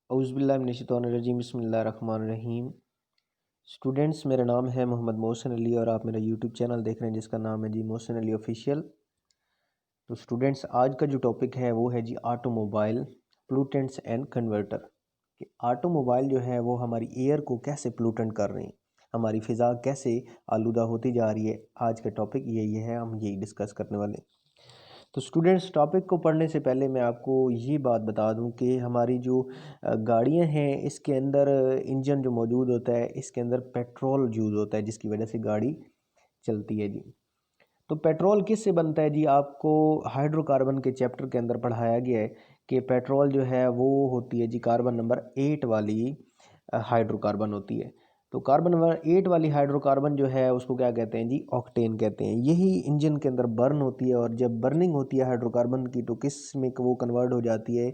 औज़ुबिल्लाहिमिनश्शैतानिर्रजीम बिस्मिल्लाहिर्रहमानिर्रहीम। स्टूडेंट्स, मेरा नाम है मोहम्मद मोहसिन अली और आप मेरा यूट्यूब चैनल देख रहे हैं जिसका नाम है जी मोहसिन अली ऑफिशियल। तो स्टूडेंट्स, आज का जो टॉपिक है वो है जी ऑटोमोबाइल पोल्यूटेंट्स एंड कन्वर्टर। कि ऑटोमोबाइल जो है वो हमारी एयर को कैसे पोल्यूटेंट कर रहे हैं, हमारी फ़िज़ा कैसे आलूदा होती जा रही है। आज का टॉपिक यही है, हम यही डिस्कस करने वाले हैं। तो स्टूडेंट्स, टॉपिक को पढ़ने से पहले मैं आपको ये बात बता दूं कि हमारी जो गाड़ियां हैं इसके अंदर इंजन जो मौजूद होता है इसके अंदर पेट्रोल यूज़ होता है जिसकी वजह से गाड़ी चलती है जी। तो पेट्रोल किस से बनता है जी? आपको हाइड्रोकार्बन के चैप्टर के अंदर पढ़ाया गया है कि पेट्रोल जो है वो होती है जी कार्बन नंबर 8 वाली हाइड्रोकार्बन होती है। तो कार्बन नंबर 8 वाली हाइड्रोकार्बन जो है उसको क्या कहते हैं जी? ऑक्टेन कहते हैं। यही इंजन के अंदर बर्न होती है और जब बर्निंग होती है हाइड्रोकार्बन की तो किस में वो कन्वर्ट हो जाती है?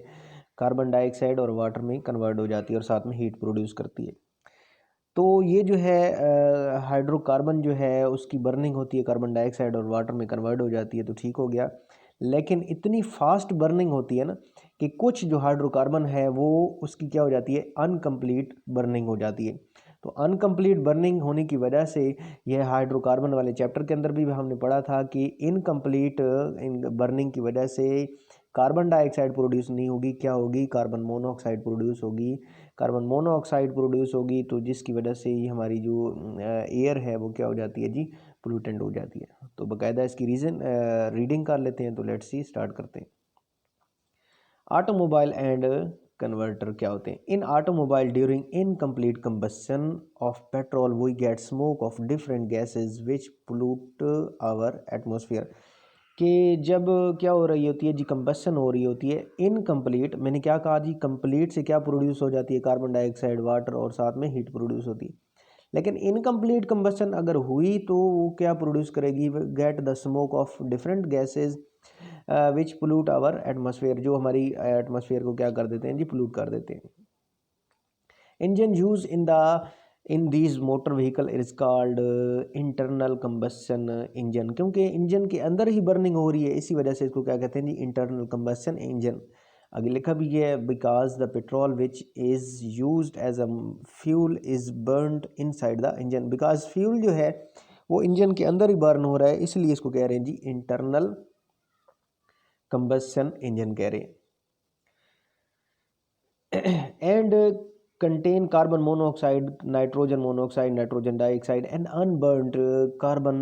कार्बन डाइऑक्साइड और वाटर में कन्वर्ट हो जाती है और साथ में हीट प्रोड्यूस करती है। तो ये जो है हाइड्रोकार्बन जो है उसकी बर्निंग होती है, कार्बन डाइऑक्साइड और वाटर में कन्वर्ट हो जाती है, तो ठीक हो गया। लेकिन इतनी फास्ट बर्निंग होती है ना कि कुछ जो हाइड्रोकार्बन है वो उसकी क्या हो जाती है? अनकम्प्लीट बर्निंग हो जाती है। तो अनकम्प्लीट बर्निंग होने की वजह से यह हाइड्रोकार्बन वाले चैप्टर के अंदर भी हमने पढ़ा था कि इनकम्प्लीट इन बर्निंग की वजह से कार्बन डाइऑक्साइड प्रोड्यूस नहीं होगी, क्या होगी? कार्बन मोनोऑक्साइड प्रोड्यूस होगी। कार्बन मोनोऑक्साइड प्रोड्यूस होगी तो जिसकी वजह से ही हमारी जो एयर है वो क्या हो जाती है जी? पोल्यूटेंट हो जाती है। तो बाकायदा इसकी रीडिंग कर लेते हैं। तो लेट्स सी, स्टार्ट करते हैं। ऑटोमोबाइल एंड कन्वर्टर क्या होते हैं? In automobile during incomplete combustion of petrol we get smoke of different gases which pollute our atmosphere. कि जब क्या हो रही होती है जी? कंबशन हो रही होती है इनकम्प्लीट। मैंने क्या कहा जी? कंप्लीट से क्या प्रोड्यूस हो जाती है? कार्बन डाइऑक्साइड, वाटर और साथ में हीट प्रोड्यूस होती है। लेकिन इनकम्प्लीट कंबशन अगर हुई तो वो क्या प्रोड्यूस करेगी? Get the smoke of different gases which pollute our atmosphere, जो हमारी एटमॉस्फेयर को क्या कर देते हैं जी? पोल्यूट कर देते हैं। Engine use in these motor vehicle is called internal combustion engine. क्योंकि इंजन के अंदर ही बर्निंग हो रही है, इसी वजह से इसको क्या कहते हैं जी? Internal combustion engine. आगे लिखा भी है because the petrol which is used as a fuel is burned inside the engine. Because fuel जो है वो इंजन के अंदर ही बर्न हो रहा है, इसलिए इसको कह रहे हैं जी इंटरनल कंबशन इंजन कह रहे हैं। And contain carbon monoxide, nitrogen dioxide, and unburnt carbon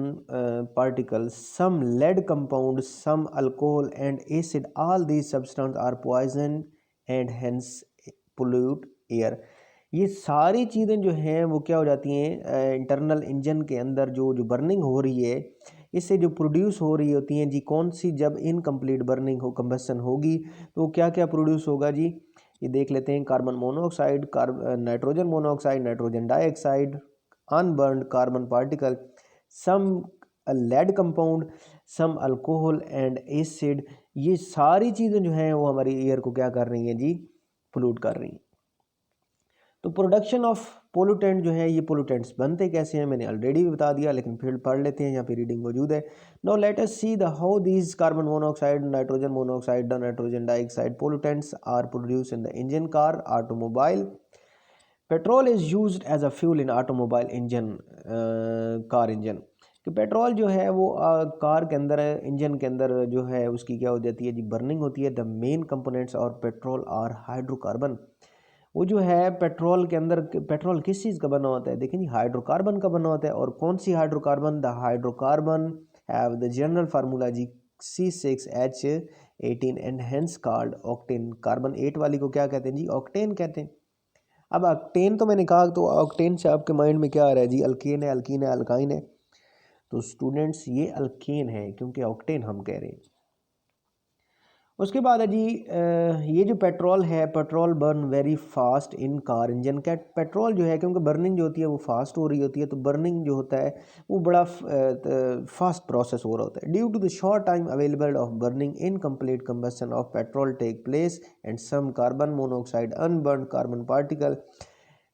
particles, some lead compounds, some alcohol and acid. All these substances are poison and hence pollute air. ये सारी चीज़ें जो हैं वो क्या हो जाती हैं? इंटरनल इंजन के अंदर जो जो बर्निंग हो रही है इससे जो प्रोड्यूस हो रही होती हैं जी, कौन सी? जब इनकम्प्लीट बर्निंग हो, कंबशन होगी तो क्या क्या प्रोड्यूस होगा जी? ये देख लेते हैं। Carbon monoxide, nitrogen monoxide, nitrogen dioxide, unburned carbon particle, some lead compound, some alcohol and acid. ये सारी चीज़ें जो हैं वो हमारी एयर को क्या कर रही हैं जी? पोल्यूट कर रही हैं। तो प्रोडक्शन ऑफ पोल्यूटेंट जो है, ये पोल्यूटेंट्स बनते कैसे हैं मैंने ऑलरेडी भी बता दिया, लेकिन फिर पढ़ लेते हैं, यहाँ पे रीडिंग मौजूद है। Now let us see the how these carbon monoxide, nitrogen monoxide, nitrogen dioxide pollutants are produce in the engine car automobile. Petrol is used as a fuel in automobile engine, car engine. कि petrol जो है वो car के अंदर, engine के अंदर जो है उसकी क्या हो जाती है जी? बर्निंग होती है। द मेन कंपोनेंट्स और पेट्रोल आर हाइड्रोकार्बन। वो जो है पेट्रोल के अंदर, पेट्रोल किस चीज़ का बना होता है? देखिए जी, हाइड्रोकार्बन का बना होता है। और कौन सी hydrocarbon? The hydrocarbon have the general formula जी C6H18 and hence called octane. Carbon 8 वाली को क्या कहते हैं जी? ऑक्टेन कहते हैं। अब ऑक्टेन तो मैंने कहा, तो ऑक्टेन से आपके माइंड में क्या आ रहा है जी? अल्केन है, अल्कीन है, अल्काइन है। तो स्टूडेंट्स, ये अल्केन है क्योंकि ऑक्टेन हम कह रहे हैं। उसके बाद है जी ये जो पेट्रोल है, petrol burn very fast in car engine. का पेट्रोल जो है क्योंकि बर्निंग जो होती है वो फास्ट हो रही होती है, तो बर्निंग जो होता है वो बड़ा फास्ट प्रोसेस हो रहा होता है। Due to the short time available of burning incomplete combustion of petrol take place and some carbon monoxide, unburn carbon particle,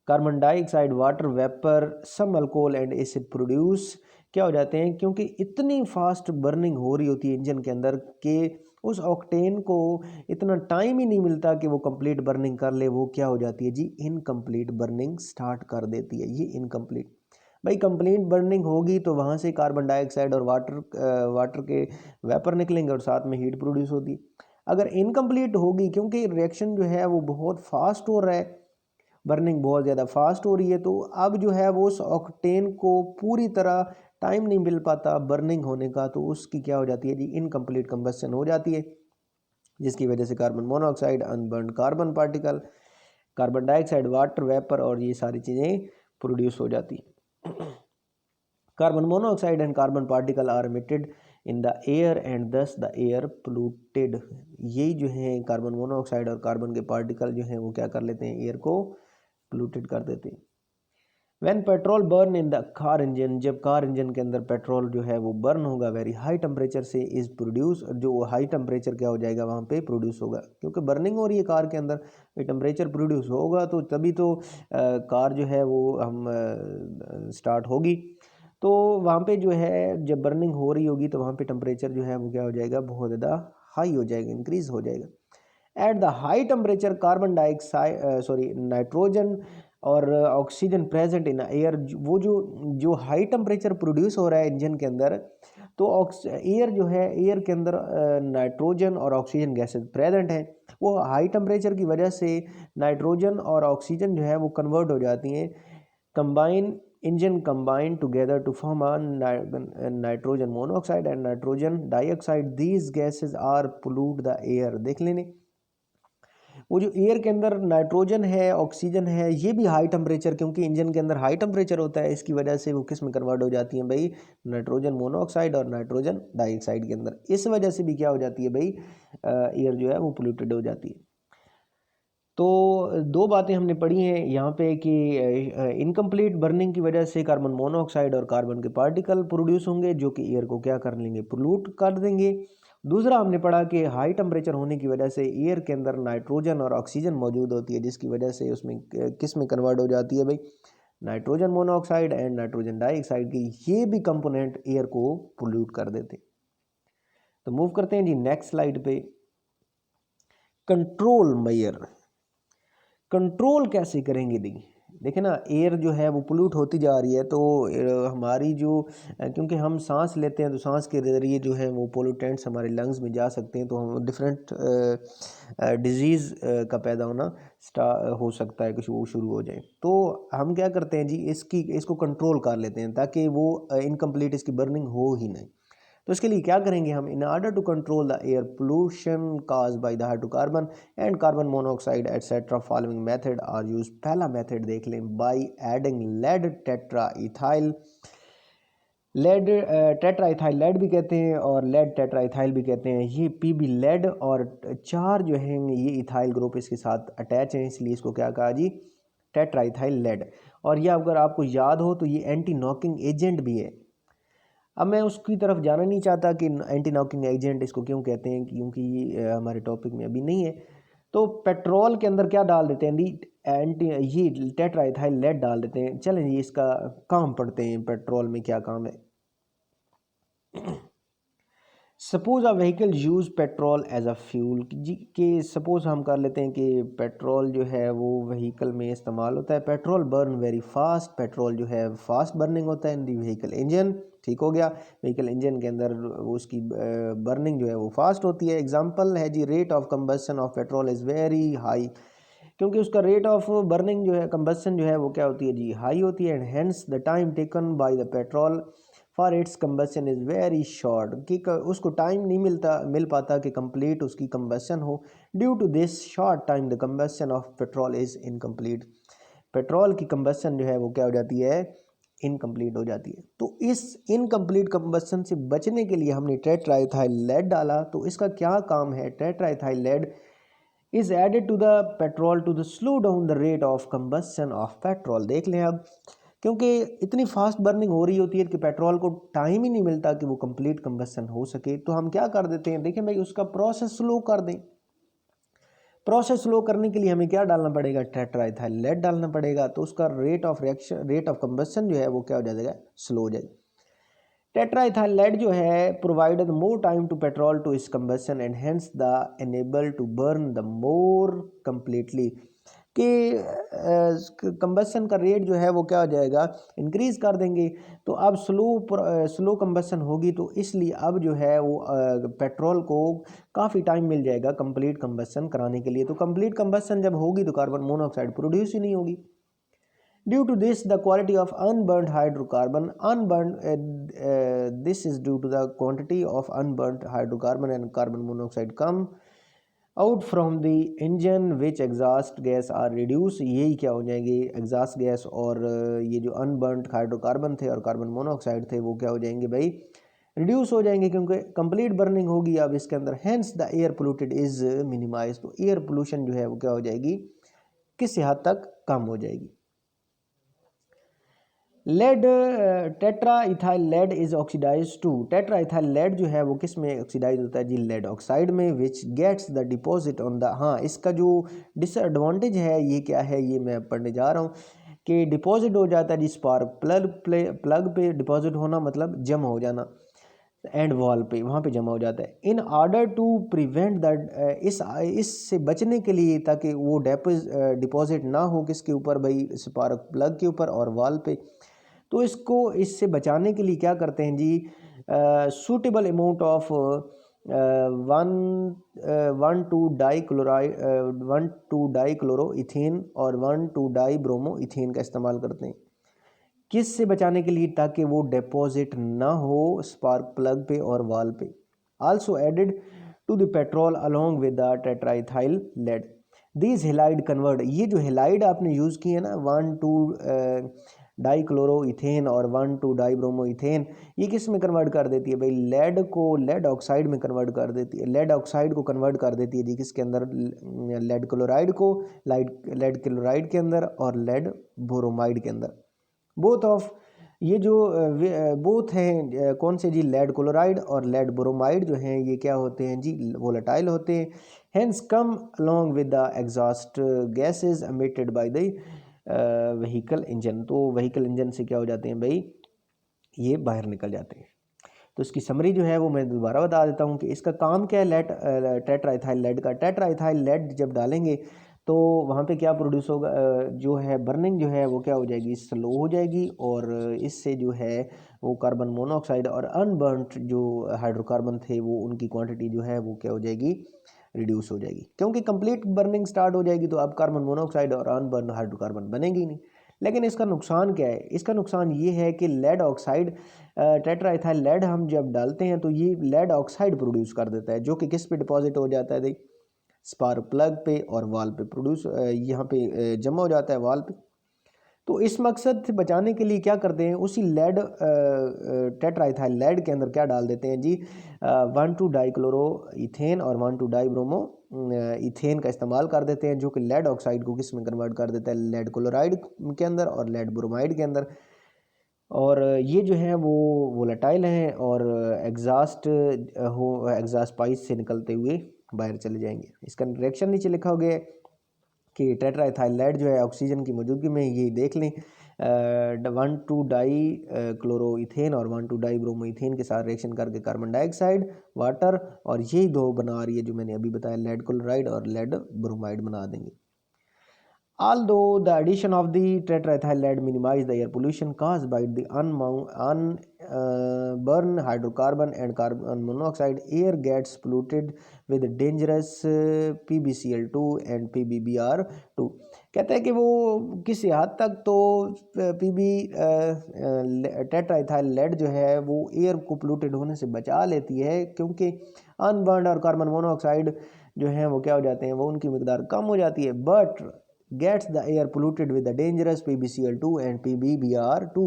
carbon dioxide, water vapour, some alcohol and acid produce क्या हो जाते हैं? क्योंकि इतनी फास्ट बर्निंग हो रही होती है इंजन के अंदर कि उस ऑक्टेन को इतना टाइम ही नहीं मिलता कि वो कंप्लीट बर्निंग कर ले, वो क्या हो जाती है जी, इनकम्प्लीट बर्निंग स्टार्ट कर देती है। ये इनकम्प्लीट, भाई कंप्लीट बर्निंग होगी तो वहाँ से कार्बन डाइऑक्साइड और वाटर के वेपर निकलेंगे और साथ में हीट प्रोड्यूस होती है। अगर इनकम्प्लीट होगी, क्योंकि रिएक्शन जो है वो बहुत फास्ट हो रहा है, बर्निंग बहुत ज़्यादा फास्ट हो रही है, तो अब जो है वो उस ऑक्टेन को पूरी तरह टाइम नहीं मिल पाता बर्निंग होने का, तो उसकी क्या हो जाती है जी, इनकम्प्लीट कंबस्शन हो जाती है, जिसकी वजह से carbon monoxide, unburn carbon particle, carbon dioxide, water vapour और ये सारी चीज़ें प्रोड्यूस हो जाती है। Carbon monoxide and carbon particle are emitted in the air and thus the air polluted. यही जो है कार्बन मोनोऑक्साइड और कार्बन के पार्टिकल जो हैं वो क्या कर लेते हैं, एयर को पोल्यूटेड कर देते हैं। When petrol burn in the car engine, जब कार इंजन के अंदर पेट्रोल जो है वो बर्न होगा वेरी हाई टेम्परेचर से इज प्रोड्यूस, जो हाई टेम्परेचर क्या हो जाएगा वहाँ पे प्रोड्यूस होगा, क्योंकि बर्निंग हो रही है कार के अंदर, टेम्परेचर प्रोड्यूस होगा तो तभी तो कार जो है वो हम स्टार्ट होगी। तो वहाँ पे जो है जब बर्निंग हो रही होगी तो वहाँ पे टेम्परेचर जो है वो क्या हो जाएगा, बहुत ज़्यादा हाई हो जाएगा, इंक्रीज हो जाएगा। At the high temperature carbon dioxide nitrogen और ऑक्सीजन प्रेजेंट इन एयर, वो जो जो हाई टेम्परेचर प्रोड्यूस हो रहा है इंजन के अंदर, तो एयर जो है, एयर के अंदर नाइट्रोजन और ऑक्सीजन गैसेज प्रेजेंट हैं। वो हाई टेम्परेचर की वजह से नाइट्रोजन और ऑक्सीजन जो है वो कन्वर्ट हो जाती हैं, combine engine combine together to form a nitrogen monoxide and nitrogen dioxide, these gases are pollute the air. देख लेने, वो जो एयर के अंदर नाइट्रोजन है, ऑक्सीजन है, ये भी हाई टेम्परेचर, क्योंकि इंजन के अंदर हाई टेम्परेचर होता है, इसकी वजह से वो किस में कन्वर्ट हो जाती हैं भाई, नाइट्रोजन मोनोऑक्साइड और नाइट्रोजन डाइऑक्साइड के अंदर। इस वजह से भी क्या हो जाती है भाई, एयर जो है वो पोल्यूटेड हो जाती है। तो दो बातें हमने पढ़ी हैं यहाँ पे कि इनकम्प्लीट बर्निंग की वजह से कार्बन मोनोऑक्साइड और कार्बन के पार्टिकल प्रोड्यूस होंगे जो कि एयर को क्या कर लेंगे, पोल्यूट कर देंगे। दूसरा हमने पढ़ा कि हाई टेम्परेचर होने की वजह से एयर के अंदर नाइट्रोजन और ऑक्सीजन मौजूद होती है, जिसकी वजह से उसमें किस में कन्वर्ट हो जाती है भाई, nitrogen monoxide and nitrogen dioxide की, ये भी कंपोनेंट एयर को पोल्यूट कर देते। तो मूव करते हैं जी नेक्स्ट स्लाइड पे। कंट्रोल मेजर, कंट्रोल कैसे करेंगे दी, देखे ना एयर जो है वो पोल्यूट होती जा रही है, तो हमारी जो क्योंकि हम सांस लेते हैं तो सांस के ज़रिए जो है वो पोल्यूटेंट्स हमारे लंग्स में जा सकते हैं, तो हम डिफरेंट डिजीज़ का पैदा होना हो सकता है, कुछ वो शुरू हो जाए। तो हम क्या करते हैं जी, इसको कंट्रोल कर लेते हैं ताकि वो इनकम्प्लीट इसकी बर्निंग हो ही नहीं। तो इसके लिए क्या करेंगे हम, in order to control the air pollution cause by the hydrocarbon and carbon monoxide etcetera, following method are use. पहला मेथड देख लें, by adding lead tetra ethyl, lead tetra ethyl lead भी कहते हैं और लेड टेट्रा इथाइल भी कहते हैं। ये पीबी लेड और 4 जो हैं ये इथाइल ग्रुप इसके साथ अटैच हैं, इसलिए इसको क्या कहा जी, टेट्रा इथाइल लेड। और ये अगर आपको याद हो तो ये एंटी नॉकिंग एजेंट भी है। अब मैं उसकी तरफ जाना नहीं चाहता कि एंटी नॉकिंग एजेंट इसको क्यों कहते हैं, क्योंकि ये हमारे टॉपिक में अभी नहीं है। तो पेट्रोल के अंदर क्या डाल देते हैं, एंटी ये टेट्राइथाइल लेड डाल देते हैं। चलें जी इसका काम पढ़ते हैं, पेट्रोल में क्या काम है। Suppose a vehicle use petrol as a fuel, जी कि सपोज हम कर लेते हैं कि पेट्रोल जो है वो व्हीकल में इस्तेमाल होता है। Petrol burn very fast, petrol जो है फास्ट बर्निंग होता है इन दी व्हीकल इंजन। ठीक हो गया, व्हीकल इंजन के अंदर उसकी बर्निंग जो है वो फास्ट होती है। एग्जांपल है जी, rate of combustion of petrol is very high, क्योंकि उसका रेट ऑफ बर्निंग जो है, कंबशन जो है वो क्या होती है जी, हाई होती है। And hence the time taken by the petrol for its combustion is very short, कि उसको टाइम नहीं मिल पाता कि कंप्लीट उसकी कंबशन हो। Due to this short time the combustion of petrol is incomplete, petrol की कंबशन जो है वो क्या हो जाती है, इनकम्प्लीट हो जाती है। तो इस इनकम्प्लीट कंबशन से बचने के लिए हमने टेट्राइथाइल लेड डाला। तो इसका क्या काम है, tetraethyl lead is added to the petrol to the slow down the rate of combustion of petrol. देख लें अब, क्योंकि इतनी फास्ट बर्निंग हो रही होती है कि पेट्रोल को टाइम ही नहीं मिलता कि वो कंप्लीट कंबशन हो सके, तो हम क्या कर देते हैं, देखें भाई उसका प्रोसेस स्लो कर दें। प्रोसेस स्लो करने के लिए हमें क्या डालना पड़ेगा, टेट्राइथाइल लेड डालना पड़ेगा। तो उसका rate of reaction, rate of combustion जो है वो क्या हो जाएगा, स्लो हो जाएगा। टेट्राइथाइल लेड जो है provided more time to petrol to इस combustion and hence the enable to burn the more completely, कि कंबसन का रेट जो है वो क्या हो जाएगा, इंक्रीज़ कर देंगे। तो अब स्लो कंबसन होगी, तो इसलिए अब जो है वो पेट्रोल को काफ़ी टाइम मिल जाएगा कंप्लीट कंबसन कराने के लिए। तो कंप्लीट कंबसन जब होगी तो कार्बन मोनोऑक्साइड प्रोड्यूस ही नहीं होगी। Due to this, the quality of unburnt hydrocarbon, this is due to the quantity of unburnt hydrocarbon and carbon monoxide come out from the engine which exhaust gas are reduce. यही क्या हो जाएंगे, exhaust gas और ये जो unburned hydrocarbon थे और carbon monoxide थे वो क्या हो जाएंगे भाई, रिड्यूस हो जाएंगे, क्योंकि कंप्लीट बर्निंग होगी अब इसके अंदर। Hence the air polluted is minimise. तो एयर पोल्यूशन जो है वो क्या हो जाएगी, किस हद तक कम हो जाएगी। Lead tetra ethyl lead is oxidise to. Tetra ethyl lead जो है वो किस में ऑक्सीडाइज होता है जी, लेड ऑक्साइड में, which gets the deposit on the. हाँ, इसका जो डिसएडवांटेज है ये क्या है, ये मैं पढ़ने जा रहा हूँ कि डिपॉजिट हो जाता है जी स्पार्क प्लग पे डिपॉजिट होना मतलब जमा हो जाना, एंड वॉल पे वहाँ पे जमा हो जाता है। In order to prevent that, इससे बचने के लिए, ताकि वो डिपॉजिट ना हो किसके ऊपर भाई, स्पार्क प्लग के ऊपर और वॉल पे। तो इसको इससे बचाने के लिए क्या करते हैं जी, सूटेबल अमाउंट ऑफ 1,2-डाई-क्लोरो-इथेन और 1,2-डाई-ब्रोमो-इथेन का इस्तेमाल करते हैं। किस से बचाने के लिए, ताकि वो डिपॉजिट ना हो स्पार्क प्लग पे और वाल पे। Also added to the petrol along with the tetraethyl lead. These halide convert, ये जो हेलाइड आपने यूज़ की है ना, 1,2-डाई-क्लोरो-इथेन और 1,2-डाई-ब्रोमो-इथेन, ये किस में कन्वर्ट कर देती है भाई, लेड को लेड ऑक्साइड में कन्वर्ट कर देती है। लेड ऑक्साइड को कन्वर्ट कर देती है जी किसके अंदर, लेड क्लोराइड को लेड क्लोराइड के अंदर और लेड ब्रोमाइड के अंदर। बोथ ऑफ ये जो बोथ हैं कौन से जी, लेड क्लोराइड और लेड ब्रोमाइड जो हैं ये क्या होते हैं जी, वोलेटाइल होते हैं। Hence come along with the exhaust gases emitted by the vehicle engine. तो व्हीकल इंजन से क्या हो जाते हैं भाई, ये बाहर निकल जाते हैं। तो इसकी समरी जो है वो मैं दोबारा बता देता हूँ कि इसका काम क्या है, टेट्राइथाइल लेड का। टेट्राइथाइल लेड जब डालेंगे तो वहाँ पे क्या प्रोड्यूस होगा, जो है बर्निंग जो है वो क्या हो जाएगी, स्लो हो जाएगी, और इससे जो है वो कार्बन मोनोऑक्साइड और अनबर्नड जो हाइड्रोकार्बन थे वो उनकी क्वांटिटी जो है वो क्या हो जाएगी, रिड्यूस हो जाएगी। क्योंकि कंप्लीट बर्निंग स्टार्ट हो जाएगी तो अब कार्बन मोनोऑक्साइड और अनबर्न हाइड्रोकार्बन बनेंगे ही नहीं। लेकिन इसका नुकसान क्या है, इसका नुकसान ये है कि लेड ऑक्साइड, टेट्राइथाइल लेड हम जब डालते हैं तो ये लेड ऑक्साइड प्रोड्यूस कर देता है, जो कि किस पे डिपॉजिट हो जाता है भाई, स्पार्क प्लग पे और वाल पे प्रोड्यूस, यहाँ पे जमा हो जाता है वाल पे। तो इस मकसद से बचाने के लिए क्या करते हैं, उसी लेड टेट्राइथाइल लेड के अंदर क्या डाल देते हैं जी, 1,2-डाई-क्लोरो-इथेन और 1,2-डाई-ब्रोमो इथेन का इस्तेमाल कर देते हैं, जो कि लेड ऑक्साइड को किस में कन्वर्ट कर देता है, लेड क्लोराइड के अंदर और लेड ब्रोमाइड के अंदर। और ये जो है वो वोलेटाइल हैं और एग्जॉस्ट पाइप से निकलते हुए बाहर चले जाएंगे। इसका रिएक्शन नीचे लिखा हो गया कि टेट्राइथाइल लेड जो है ऑक्सीजन की मौजूदगी में, ये देख लें, 1,2-डाई-क्लोरो-इथेन और 1,2-डाई-ब्रोमो-इथेन के साथ रिएक्शन करके कार्बन डाइऑक्साइड, वाटर और यही दो बना रही है जो मैंने अभी बताया, लेड क्लोराइड और लेड ब्रोमाइड बना देंगे। Although the addition of the tetraethyl lead minimize the air pollution caused by the unburned hydrocarbon and carbon monoxide, air gets polluted with dangerous PbCl2 and PbBr2। कहते हैं कि वो किसी हद तक तो टेट्राइथाइल लेड जो है वो एयर को पोल्यूटेड होने से बचा लेती है, क्योंकि अनबर्न्ड और कार्बन मोनोऑक्साइड जो है वो क्या हो जाते हैं, वो उनकी मिकदार कम हो जाती है, but gets the air polluted with the dangerous PbCl2 and PbBr2।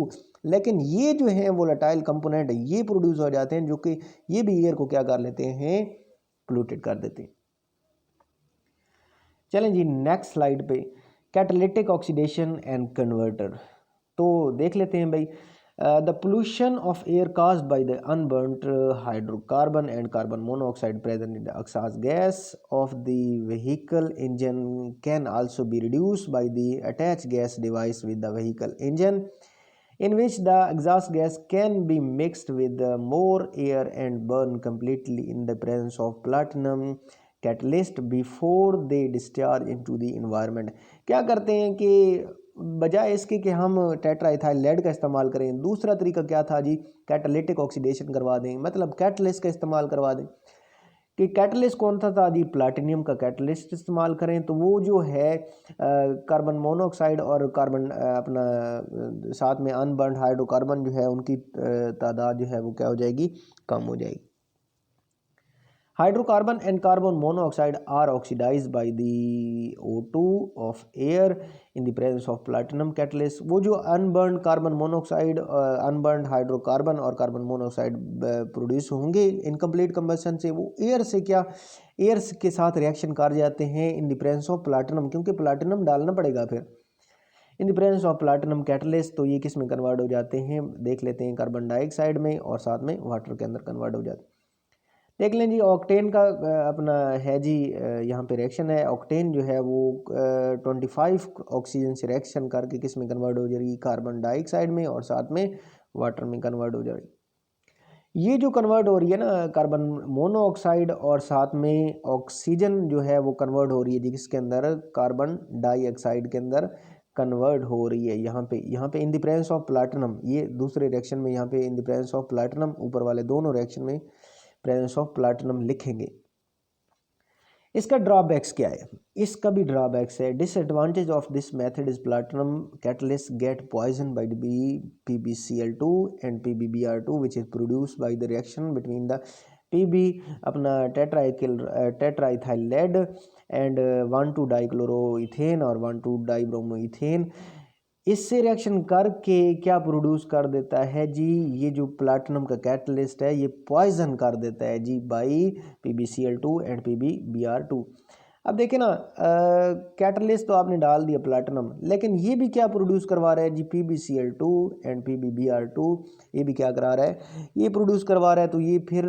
लेकिन ये जो है वोलेटाइल कंपोनेंट ये प्रोड्यूस हो जाते हैं, जो कि ये भी एयर को क्या कर लेते हैं, पोल्यूटेड कर देते हैं। चलें जी नेक्स्ट स्लाइड पे, कैटालिटिक ऑक्सीडेशन एंड कन्वर्टर। तो देख लेते हैं भाई, the pollution of air caused by the unburnt hydrocarbon and carbon monoxide present in the exhaust gas of the vehicle engine can also be reduced by the attached gas device with the vehicle engine। in which the exhaust gas can be mixed with more air and burn completely in the presence of platinum catalyst before they discharge into the environment। क्या करते हैं कि बजाय इसके कि हम tetraethyl lead का इस्तेमाल करें, दूसरा तरीका क्या था जी, कैटालिटिक ऑक्सीडेशन करवा दें, मतलब कैटलिस्ट का इस्तेमाल करवा दें। कि कैटलिस्ट कौन सा था जी, प्लाटिनियम का कैटलिस्ट इस्तेमाल करें तो वो जो है कार्बन मोनोऑक्साइड और कार्बन अपना साथ में अनबर्न्ड हाइड्रोकार्बन जो है उनकी तादाद जो है वो क्या हो जाएगी, कम हो जाएगी। Hydrocarbon and carbon monoxide are oxidized by the O2 of air in the presence of platinum catalyst। वो जो unburn carbon monoxide, unburn hydrocarbon और कार्बन मोनोऑक्साइड प्रोड्यूस होंगे इनकम्प्लीट कंबशन से, वो एयर से क्या, एयर के साथ रिएक्शन कर जाते हैं in the presence of platinum, क्योंकि प्लाटिनम डालना पड़ेगा फिर in the presence of platinum catalyst. तो ये किस में कन्वर्ट हो जाते हैं, देख लेते हैं, कार्बन डाइऑक्साइड में और साथ में वाटर के अंदर कन्वर्ट हो जाते हैं। देख लें जी, ऑक्टेन का अपना है जी, यहाँ पे रिएक्शन है। ऑक्टेन जो है वो 25 ऑक्सीजन से रिएक्शन करके किस में कन्वर्ट हो जाएगी, कार्बन डाइऑक्साइड में और साथ में वाटर में कन्वर्ट हो जाएगी। ये जो कन्वर्ट हो रही है ना कार्बन मोनोऑक्साइड और साथ में ऑक्सीजन जो है वो कन्वर्ट हो रही है जी किसके अंदर, कार्बन डाइऑक्साइड के अंदर कन्वर्ट हो रही है। यहाँ पे in the presence of platinum, ये दूसरे रिएक्शन में यहाँ पे in the presence of platinum, ऊपर वाले दोनों रिएक्शन में प्रेजेंस ऑफ प्लैटिनम लिखेंगे। इसका ड्रॉबैक्स क्या है, इसका भी ड्रॉबैक्स है। Disadvantage of this method is platinum catalyst get poison by the PbCl2 and PbBr2 which is produced by the reaction between the Pb अपना टेट्राइथाइल लेड एंड 1,2 डाइक्लोरोइथेन और 1,2 डाइब्रोमोइथेन। इससे रिएक्शन करके क्या प्रोड्यूस कर देता है जी, ये जो प्लैटिनम का कैटलिस्ट है ये पॉइजन कर देता है जी बाई PbCl2 एंड PbBr2। अब देखें ना, कैटलिस्ट तो आपने डाल दिया प्लैटिनम, लेकिन ये भी क्या प्रोड्यूस करवा रहा है जी, PbCl2 एंड PbBr2, ये भी क्या करा रहा है, ये प्रोड्यूस करवा रहा है। तो ये फिर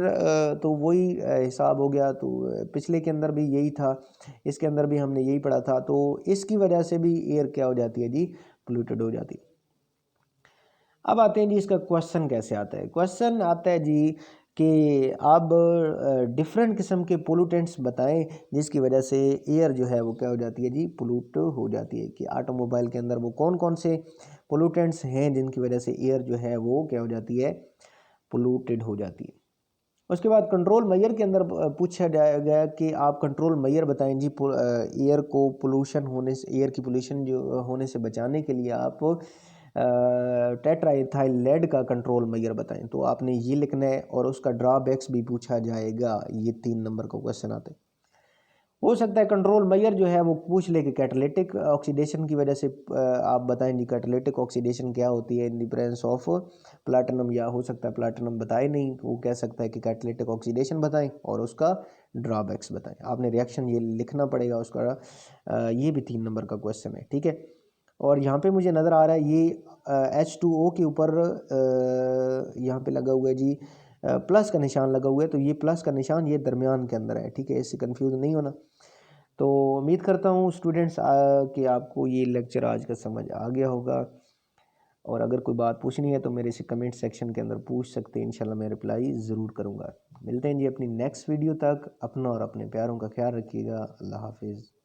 तो वही हिसाब हो गया। तो पिछले के अंदर भी यही था, इसके अंदर भी हमने यही पढ़ा था। तो इसकी वजह से भी एयर क्या हो जाती है जी, पोल्यूटेड हो जाती है। अब आते हैं जी, इसका क्वेश्चन कैसे आता है। क्वेश्चन आता है जी कि आप डिफरेंट किस्म के पोल्यूटेंट्स बताएं जिसकी वजह से एयर जो है वो क्या हो जाती है जी, पोल्यूट हो जाती है। कि ऑटोमोबाइल के अंदर वो कौन कौन से पोल्यूटेंट्स हैं जिनकी वजह से एयर जो है वो क्या हो जाती है, पोल्यूटेड हो जाती है। उसके बाद कंट्रोल मेजर के अंदर पूछा जाएगा कि आप कंट्रोल मेजर बताएं जी, एयर को पोल्यूशन होने से, एयर की पोल्यूशन जो होने से बचाने के लिए आप टेट्राइथाइल लेड का कंट्रोल मेजर बताएं। तो आपने ये लिखना है और उसका ड्रॉबैक्स भी पूछा जाएगा। ये 3 नंबर का क्वेश्चन आता है। हो सकता है कंट्रोल मेजर जो है वो पूछ ले कि कैटालिटिक ऑक्सीडेशन की वजह से आप बताएं जी, कैटालिटिक ऑक्सीडेशन क्या होती है in the presence of platinum, या हो सकता है प्लैटिनम बताए नहीं, वो कह सकता है कि कैटालिटिक ऑक्सीडेशन बताएं और उसका ड्रॉबैक्स बताएं। आपने रिएक्शन ये लिखना पड़ेगा उसका। ये भी 3 नंबर का क्वेश्चन है, ठीक है। और यहाँ पे मुझे नज़र आ रहा है ये H2O के ऊपर यहाँ पे लगा हुआ है जी, प्लस का निशान लगा हुआ है। तो ये प्लस का निशान ये दरमियान के अंदर है, ठीक है, इससे कंफ्यूज नहीं होना। तो उम्मीद करता हूँ स्टूडेंट्स कि आपको ये लेक्चर आज का समझ आ गया होगा। और अगर कोई बात पूछनी है तो मेरे से कमेंट सेक्शन के अंदर पूछ सकते हैं, इंशाल्लाह मैं रिप्लाई ज़रूर करूँगा। मिलते हैं जी अपनी नेक्स्ट वीडियो तक। अपना और अपने प्यारों का ख्याल रखिएगा। अल्लाह हाफिज़।